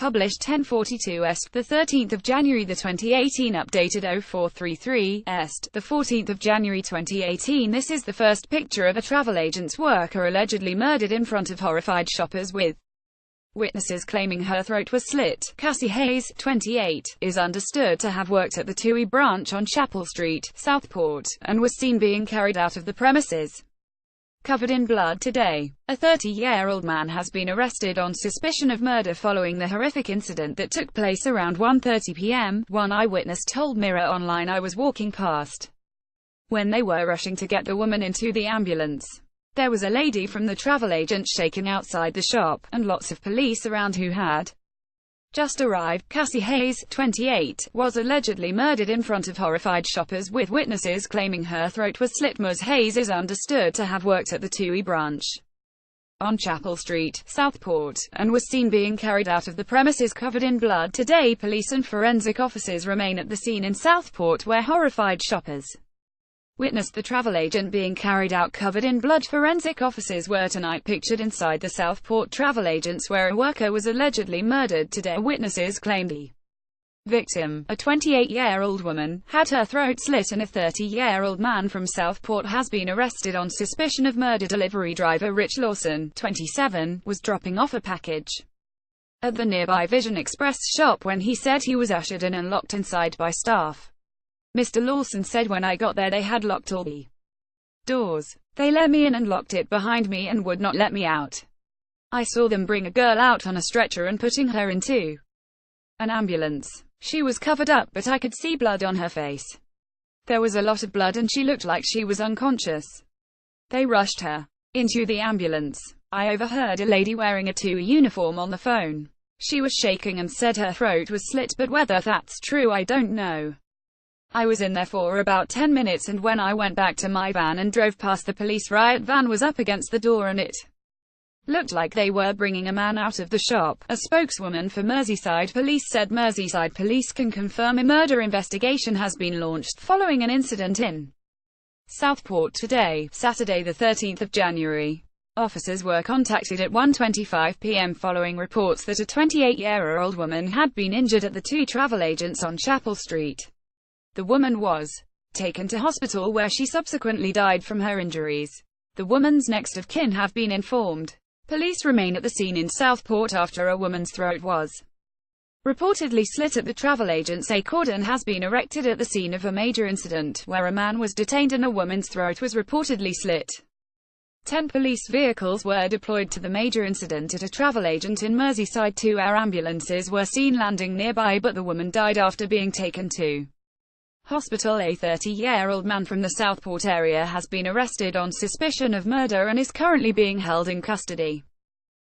published 10:42 est, the 13th of January 2018, updated 0433 est, the 14th of January 2018. This is the first picture of a travel agent's worker allegedly murdered in front of horrified shoppers, with witnesses claiming her throat was slit. Cassie Hayes, 28, is understood to have worked at the TUI branch on Chapel Street, Southport, and was seen being carried out of the premises covered in blood today. A 30-year-old man has been arrested on suspicion of murder following the horrific incident that took place around 1:30 p.m. One eyewitness told Mirror Online, "I was walking past when they were rushing to get the woman into the ambulance. There was a lady from the travel agent shaking outside the shop, and lots of police around who had just arrived." Cassie Hayes, 28, was allegedly murdered in front of horrified shoppers, with witnesses claiming her throat was slit. Ms. Hayes is understood to have worked at the TUI branch on Chapel Street, Southport, and was seen being carried out of the premises covered in blood today. Police and forensic officers remain at the scene in Southport, where horrified shoppers witnessed the travel agent being carried out covered in blood. Forensic officers were tonight pictured inside the Southport travel agents where a worker was allegedly murdered today. Witnesses claimed the victim, a 28-year-old woman, had her throat slit, and a 30-year-old man from Southport has been arrested on suspicion of murder. Delivery driver Rich Lawson, 27, was dropping off a package at the nearby Vision Express shop when he said he was ushered in and locked inside by staff. Mr. Lawson said, "When I got there they had locked all the doors. They let me in and locked it behind me and would not let me out. I saw them bring a girl out on a stretcher and putting her into an ambulance. She was covered up, but I could see blood on her face. There was a lot of blood and she looked like she was unconscious. They rushed her into the ambulance. I overheard a lady wearing a TUI uniform on the phone. She was shaking and said her throat was slit, but whether that's true I don't know. I was in there for about 10 minutes, and when I went back to my van and drove past, the police riot van was up against the door and it looked like they were bringing a man out of the shop." A spokeswoman for Merseyside Police said Merseyside Police can confirm a murder investigation has been launched following an incident in Southport today, Saturday the 13th of January. Officers were contacted at 1:25 p.m. following reports that a 28-year-old woman had been injured at the TUI travel agents on Chapel Street. The woman was taken to hospital where she subsequently died from her injuries. The woman's next of kin have been informed. Police remain at the scene in Southport after a woman's throat was reportedly slit at the travel agents. A cordon has been erected at the scene of a major incident, where a man was detained and a woman's throat was reportedly slit. 10 police vehicles were deployed to the major incident at a travel agent in Merseyside. 2 air ambulances were seen landing nearby, but the woman died after being taken to hospital. A 30-year-old man from the Southport area has been arrested on suspicion of murder and is currently being held in custody.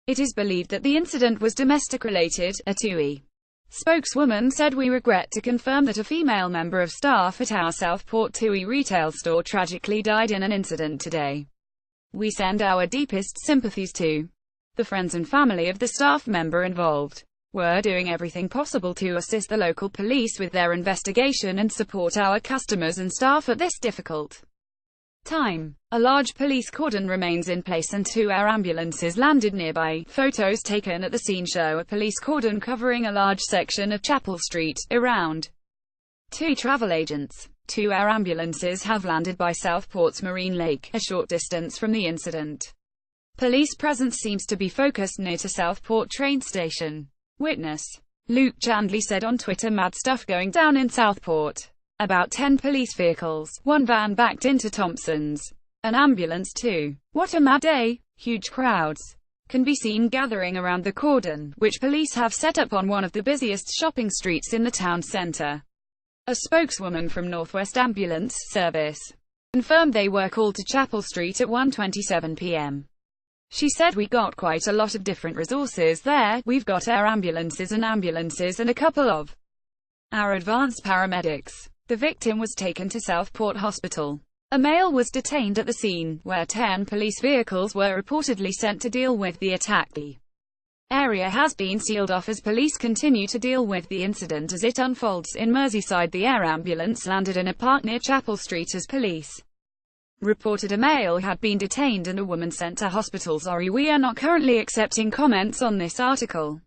It is believed that the incident was domestic-related. A TUI spokeswoman said, "We regret to confirm that a female member of staff at our Southport TUI retail store tragically died in an incident today. We send our deepest sympathies to the friends and family of the staff member involved. We're doing everything possible to assist the local police with their investigation and support our customers and staff at this difficult time." A large police cordon remains in place and 2 air ambulances landed nearby. Photos taken at the scene show a police cordon covering a large section of Chapel Street, around 2 travel agents. 2 air ambulances have landed by Southport's Marine Lake, a short distance from the incident. Police presence seems to be focused near to Southport train station. Witness Luke Chandley said on Twitter, "Mad stuff going down in Southport. About 10 police vehicles, 1 van backed into Thompson's, an ambulance too. What a mad day." Huge crowds can be seen gathering around the cordon, which police have set up on one of the busiest shopping streets in the town centre. A spokeswoman from Northwest Ambulance Service confirmed they were called to Chapel Street at 1:27 p.m. She said, "We got quite a lot of different resources there. We've got air ambulances and a couple of our advanced paramedics." The victim was taken to Southport Hospital. A male was detained at the scene, where 10 police vehicles were reportedly sent to deal with the attack. The area has been sealed off as police continue to deal with the incident as it unfolds. In Merseyside, the air ambulance landed in a park near Chapel Street as police reported a male had been detained and a woman sent to hospital. Sorry, we are not currently accepting comments on this article.